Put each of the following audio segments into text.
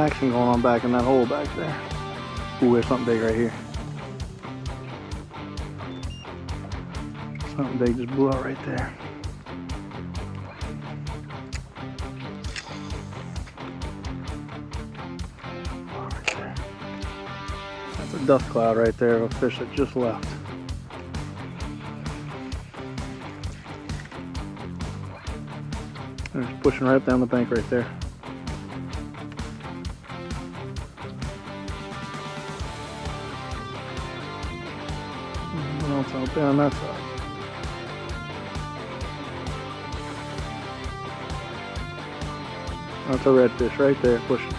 action going on back in that hole back there. Ooh, there's something big right here. Something big just blew out right there. That's a dust cloud right there of a fish that just left. They're just pushing right down the bank right there. What else out there on that side? That's a redfish right there pushing.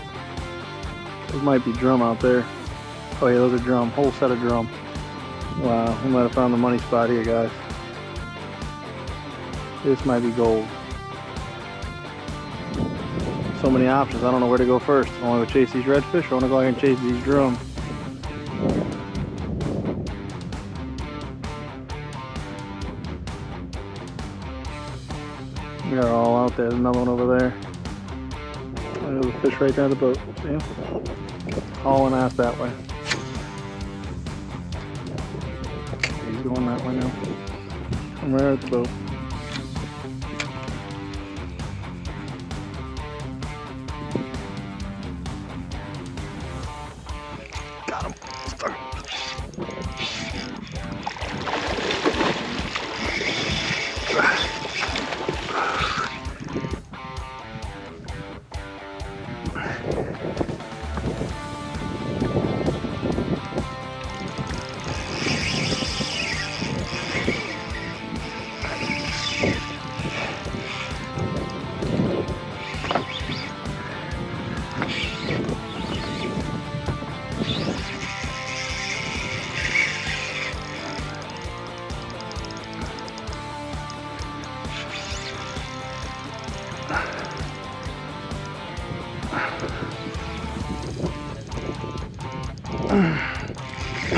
There might be drum out there. Oh yeah, those are drum. Whole set of drum. Wow, we might have found the money spot here, guys. This might be gold. So many options. I don't know where to go first. I want to go chase these redfish, or I want to go out here and chase these drum. They're all out there. There's another one over there. There's a fish right there in the boat. See? Hauling ass that way. He's going that way now. I'm right at the boat. Got him. Stuck.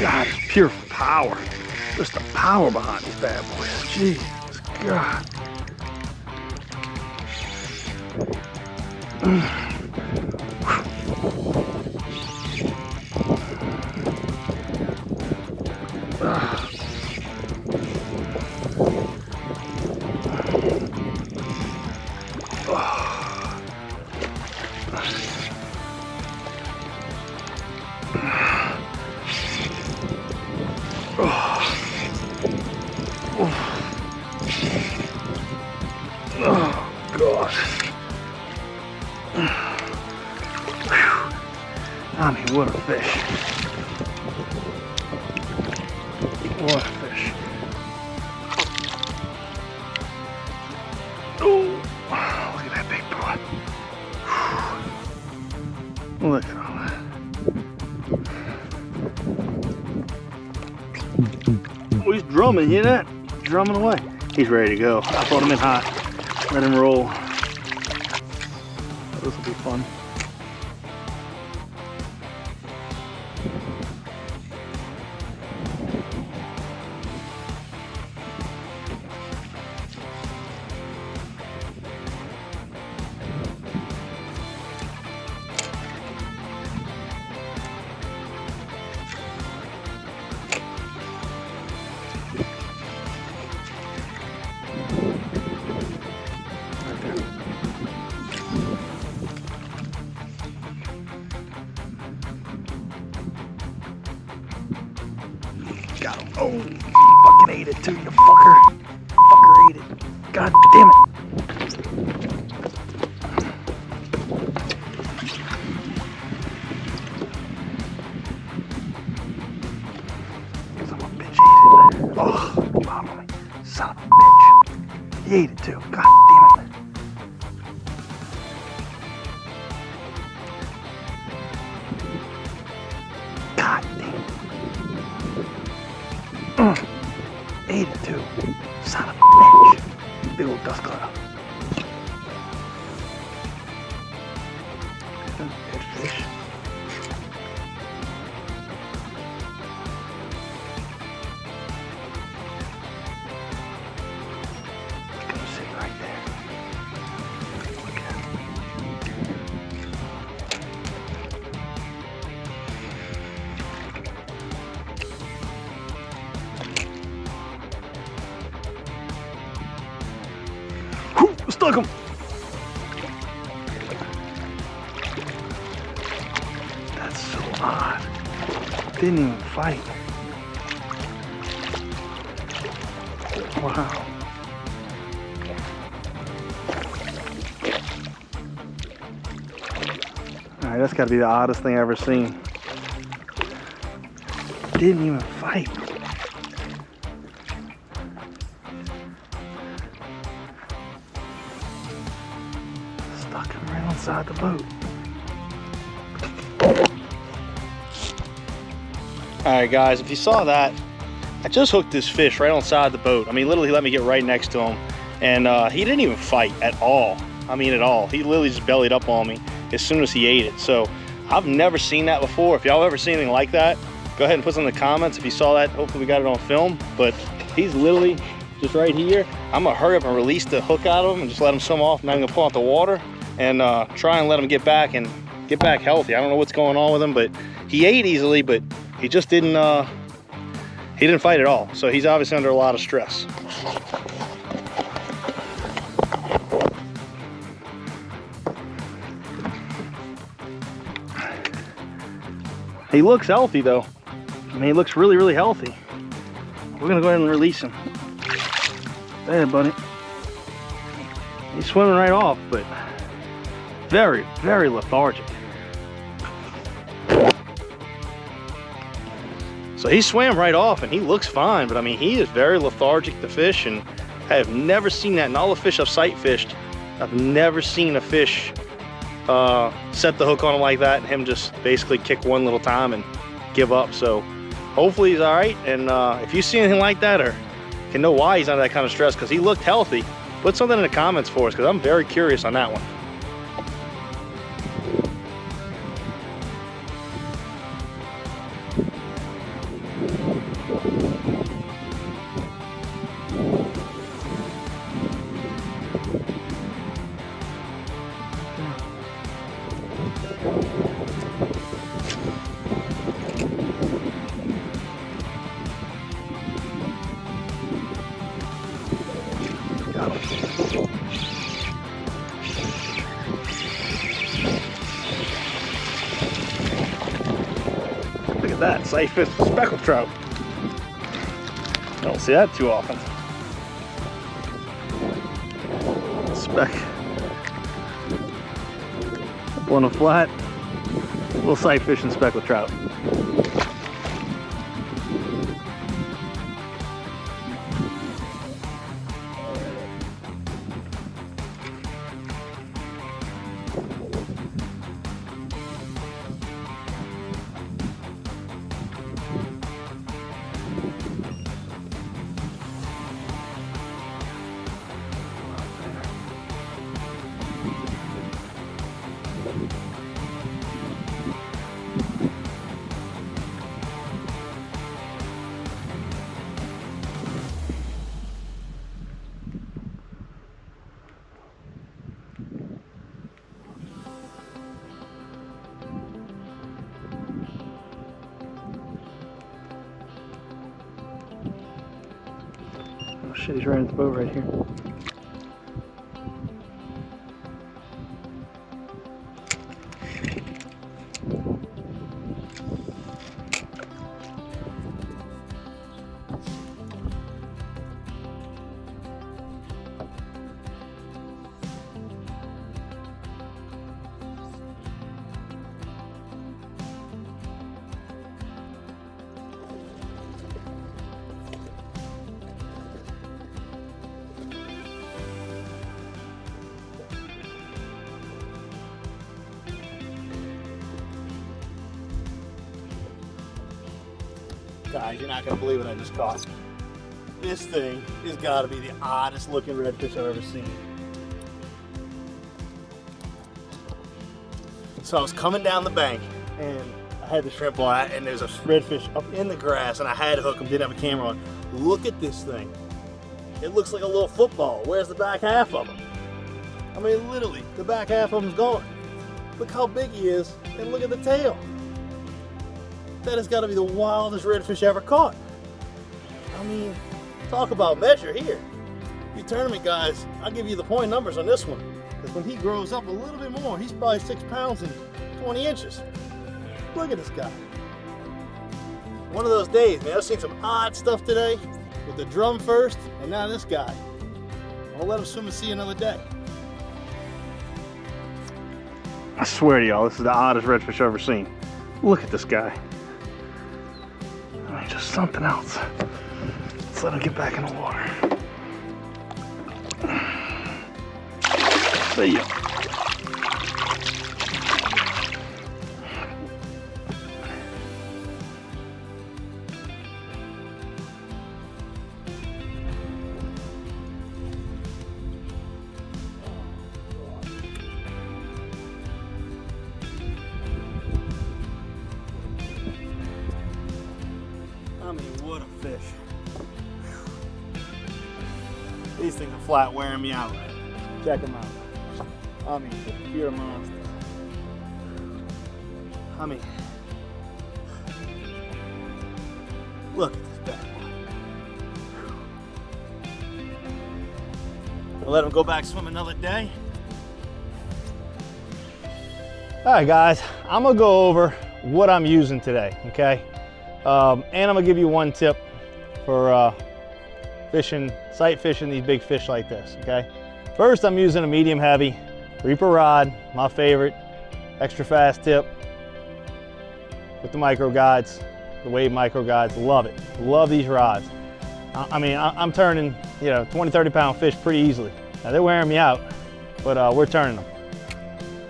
God, it's pure power. Just the power behind these bad boys. Jesus God. Oh God. I mean, what a fish. What a fish. Oh, look at that big boy. Look at all that. Oh, he's drumming, you hear that? Drumming away. He's ready to go. I brought him in hot. Let him roll. This will be fun. Got him. Oh, fucking ate it too, you fucker. Fucker ate it. God damn it. Son of a bitch ate it. Oh, come on, son of a bitch. He ate it too. God damn it. God damn it. Ate it too. Son of a bitch. Big old dust cloud. Good fish. He's gonna sit right there. Look at him. Stuck him. That's so odd. Didn't even fight. Wow. Alright, that's gotta be the oddest thing I've ever seen. Didn't even fight. Stuck him right inside the boat. Alright guys, if you saw that, I just hooked this fish right on the side of the boat. I mean, literally let me get right next to him. And he didn't even fight at all. I mean, at all. He literally just bellied up on me as soon as he ate it. So I've never seen that before. If y'all ever seen anything like that, go ahead and put some in the comments if you saw that. Hopefully we got it on film. But he's literally just right here. I'm gonna hurry up and release the hook out of him and just let him swim off. And I'm gonna pull out the water and try and let him get back healthy. I don't know what's going on with him, but he ate easily, but he just didn't fight at all. So he's obviously under a lot of stress. He looks healthy though. I mean, he looks really, really healthy. We're gonna go ahead and release him. There, buddy. He's swimming right off, but very, very lethargic. So he swam right off and he looks fine, but I mean, he is very lethargic, the fish, and I have never seen that in all the fish I've sight fished. I've never seen a fish set the hook on him like that and him just basically kick one little time and give up. So hopefully he's all right. And if you see anything like that or can know why he's under that kind of stress, because he looked healthy, put something in the comments for us, because I'm very curious on that one. Look at that, sight fish speckled trout. Don't see that too often. Speck up on a flat, little sight fish and speckled trout. Oh shit, he's right in the boat right here. Guys, you're not gonna believe what I just caught. This thing has got to be the oddest looking redfish I've ever seen. So I was coming down the bank and I had the shrimp on and there's a redfish up in the grass and I had to hook him, didn't have a camera on. Look at this thing. It looks like a little football. Where's the back half of him? I mean, literally, the back half of him's gone. Look how big he is and look at the tail. That has got to be the wildest redfish I ever caught. I mean, talk about measure here. Your tournament guys, I'll give you the point numbers on this one. Because when he grows up a little bit more, he's probably 6 pounds and 20 inches. Look at this guy. One of those days, man. I've seen some odd stuff today with the drum first, and now this guy. I'll let him swim and see another day. I swear to y'all, this is the oddest redfish I've ever seen. Look at this guy. I mean, just something else. Let's let him get back in the water. There you go. I mean, what a fish. These things are flat wearing me out. Check them out. I mean, the pure monster. I mean, look at this bad boy. We'll let him go back swim another day. All right, guys, I'm gonna go over what I'm using today, okay? And I'm gonna give you one tip for fishing, sight fishing these big fish like this, okay? First, I'm using a medium heavy Reaper rod, my favorite, extra fast tip with the micro guides, the Wave micro guides. Love it. Love these rods. I mean, I'm turning, 20, 30 pound fish pretty easily. Now they're wearing me out, but we're turning them.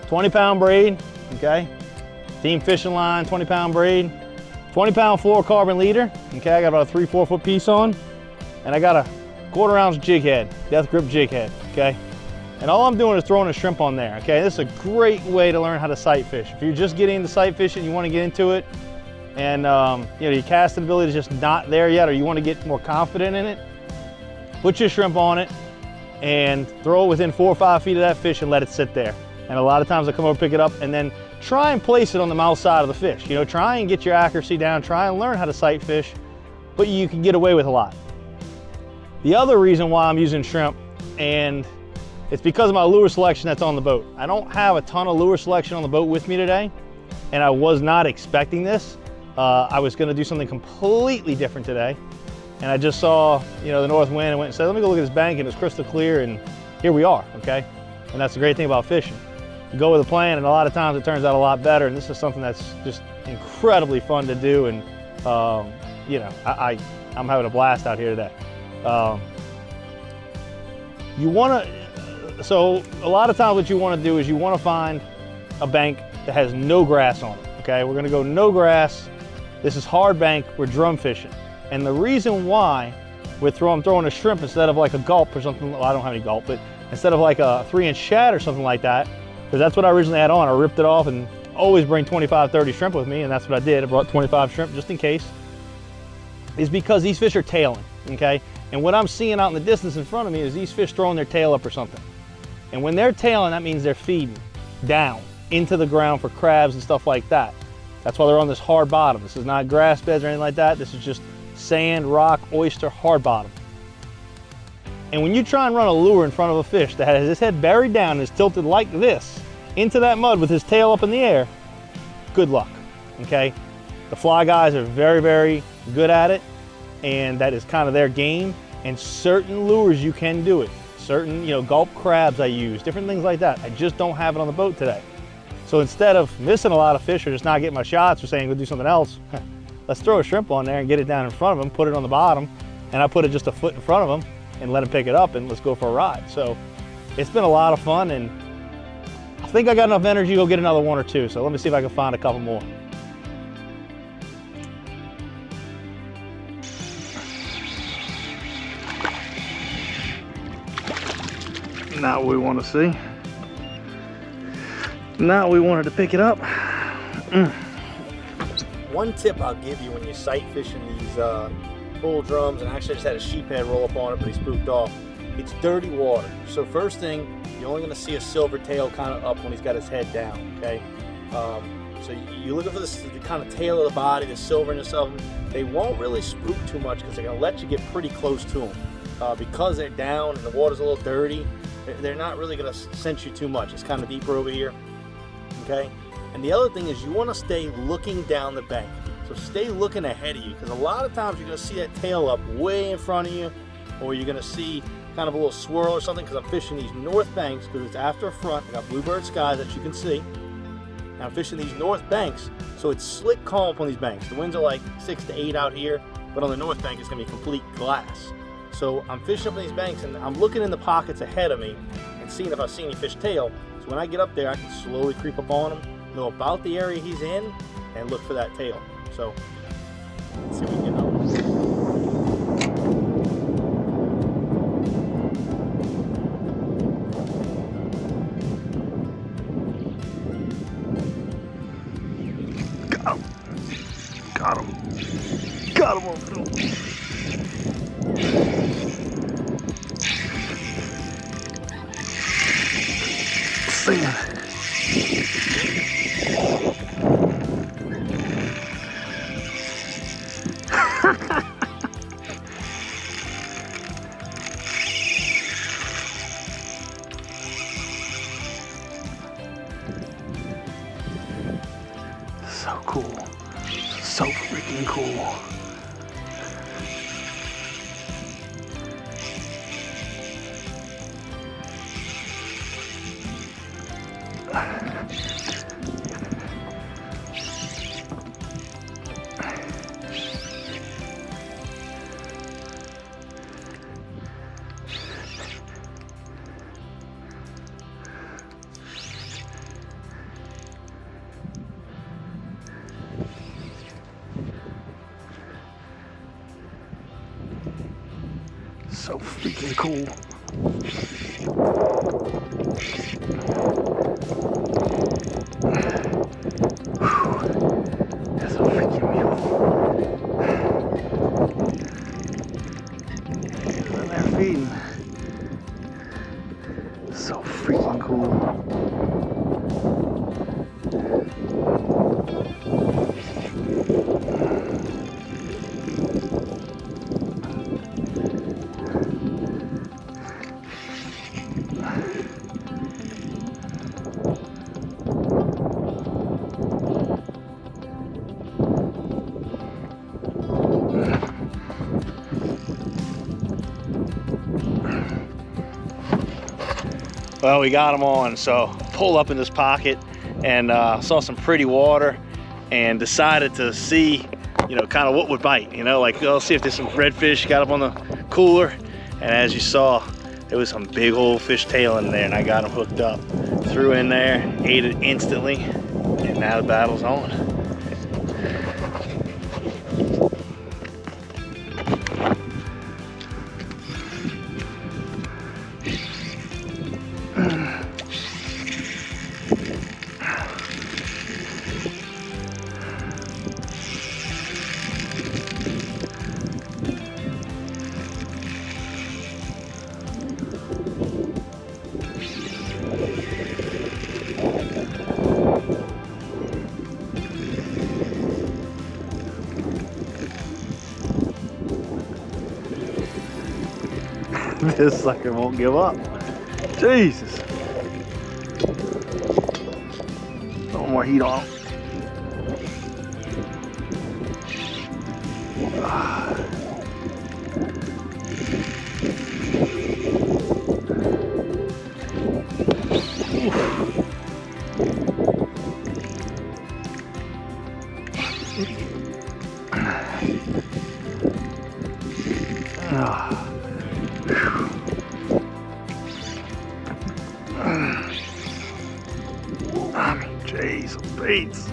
20 pound braid, okay? Team fishing line, 20 pound braid. 20 pound fluorocarbon leader, okay? I got about a 3-4 foot piece on, and I got a 1/4 ounce jig head, death grip jig head, okay? And all I'm doing is throwing a shrimp on there, okay? This is a great way to learn how to sight fish. If you're just getting into sight fishing, you want to get into it, and your casting ability is just not there yet, or you want to get more confident in it, put your shrimp on it and throw it within 4 or 5 feet of that fish and let it sit there. And a lot of times I come over, pick it up, and then try and place it on the mouth side of the fish. Try and get your accuracy down, try and learn how to sight fish, but you can get away with a lot. The other reason why I'm using shrimp, and it's because of my lure selection that's on the boat. I don't have a ton of lure selection on the boat with me today, and I was not expecting this. I was gonna do something completely different today, and I just saw the north wind and went and said, let me go look at this bank, and it's crystal clear, and here we are, okay? And that's the great thing about fishing. You go with a plan, and a lot of times it turns out a lot better, and this is something that's just incredibly fun to do, and I'm having a blast out here today. So a lot of times what you want to do is you want to find a bank that has no grass on it, okay? We're going to go no grass. This is hard bank, we're drum fishing. And the reason why I'm throwing a shrimp instead of like a gulp or something, well, I don't have any gulp, but instead of like a 3-inch shad or something like that, because that's what I originally had on. I ripped it off and always bring 25, 30 shrimp with me, and that's what I did. I brought 25 shrimp just in case, is because these fish are tailing, okay? And what I'm seeing out in the distance in front of me is these fish throwing their tail up or something. And when they're tailing, that means they're feeding down into the ground for crabs and stuff like that. That's why they're on this hard bottom. This is not grass beds or anything like that. This is just sand, rock, oyster, hard bottom. And when you try and run a lure in front of a fish that has his head buried down and is tilted like this into that mud with his tail up in the air, good luck, okay? The fly guys are very, very good at it, and that is kind of their game. And certain lures you can do it. Certain, gulp crabs I use, different things like that. I just don't have it on the boat today. So instead of missing a lot of fish or just not getting my shots or saying go do something else, let's throw a shrimp on there and get it down in front of them, put it on the bottom, and I put it just a foot in front of them and let them pick it up, and let's go for a ride. So it's been a lot of fun, and I think I got enough energy to go get another 1 or 2. So let me see if I can find a couple more. Not what we want to see. Not we wanted to pick it up. One tip I'll give you when you're sight fishing these bull drums, and actually I just had a sheephead roll up on it, but he spooked off. It's dirty water. So first thing, you're only going to see a silver tail kind of up when he's got his head down, okay? So you're looking for the kind of tail of the body, the silverness of them. They won't really spook too much because they're going to let you get pretty close to them. because they're down and the water's a little dirty, they're not really going to sense you too much. It's kind of deeper over here, okay? And the other thing is you want to stay looking down the bank. So stay looking ahead of you, because a lot of times you're going to see that tail up way in front of you, or you're going to see kind of a little swirl or something, because I'm fishing these north banks because it's after a front. I got bluebird skies that you can see. And I'm fishing these north banks, so it's slick calm up on these banks. The winds are like 6 to 8 out here, but on the north bank it's going to be complete glass. So I'm fishing up on these banks and I'm looking in the pockets ahead of me and seeing if I see any fish tail. So when I get up there, I can slowly creep up on him, know about the area he's in, and look for that tail. So let's see what we can get. Got him on film. Singing. So cool. So freaking cool. So freaking cool. That's a freaking mule. He's in there feeding. So freaking cool. Well, we got them on, so pulled up in this pocket and saw some pretty water and decided to see, you know, kind of what would bite, you know, like, let's see if there's some redfish. Got up on the cooler, and as you saw, there was some big old fish tail in there, and I got them hooked up. Threw in there, ate it instantly, and now the battle's on. This sucker won't give up. Jesus. No more heat on him. I mean, jeez, baits.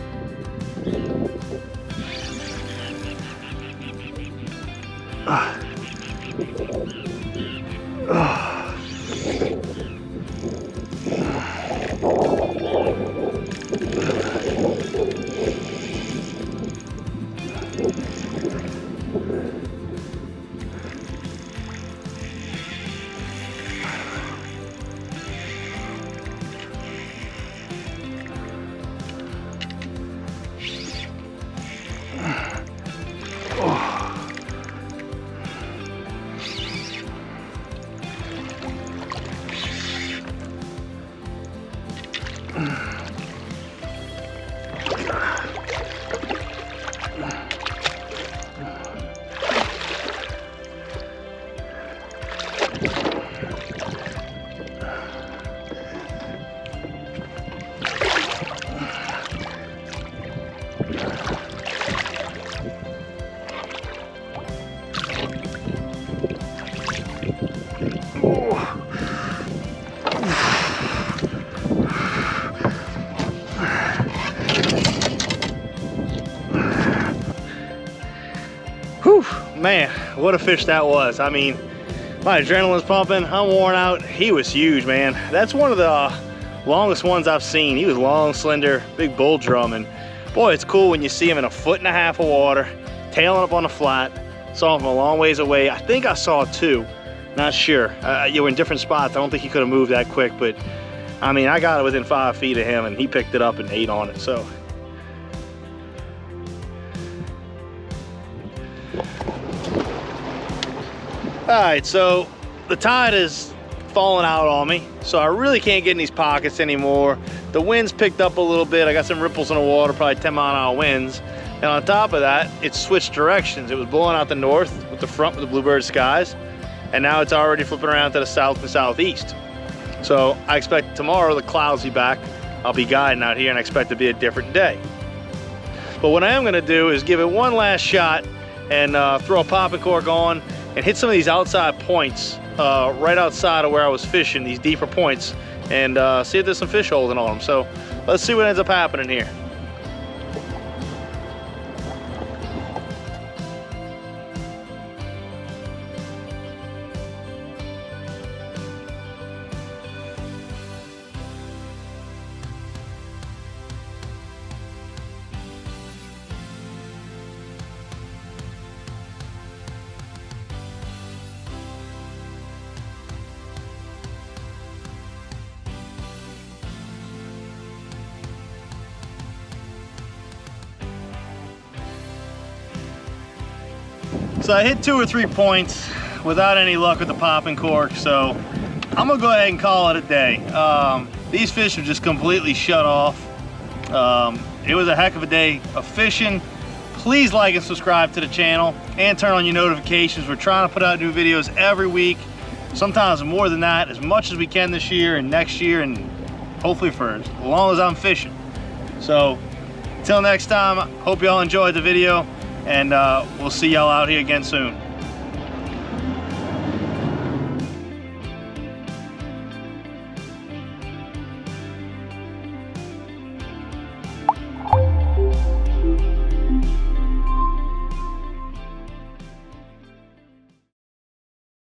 man, what a fish that was. I mean, my adrenaline's pumping, I'm worn out. He was huge, man. That's one of the longest ones I've seen. He was long, slender, big bull drum, and boy, it's cool when you see him in 1.5 feet of water, tailing up on the flat. Saw him from a long ways away. I think I saw 2, not sure. You were in different spots. I don't think he could have moved that quick, but I mean, I got it within 5 feet of him and he picked it up and ate on it, so. All right, so the tide is falling out on me, so I really can't get in these pockets anymore. The wind's picked up a little bit. I got some ripples in the water, probably 10-mile-an-hour winds. And on top of that, it switched directions. It was blowing out the north with the front with the bluebird skies, and now it's already flipping around to the south and southeast. So I expect tomorrow the clouds will be back. I'll be guiding out here and I expect it to be a different day. But what I am gonna do is give it one last shot and throw a popping cork on and hit some of these outside points right outside of where I was fishing, these deeper points, and see if there's some fish holding on them. So let's see what ends up happening here. So I hit 2 or 3 points without any luck with the popping cork, so I'm gonna go ahead and call it a day. These fish are just completely shut off. It was a heck of a day of fishing. Please like and subscribe to the channel and turn on your notifications. We're trying to put out new videos every week, sometimes more than that, as much as we can this year and next year, and hopefully for as long as I'm fishing. So until next time, hope y'all enjoyed the video, and we'll see y'all out here again soon.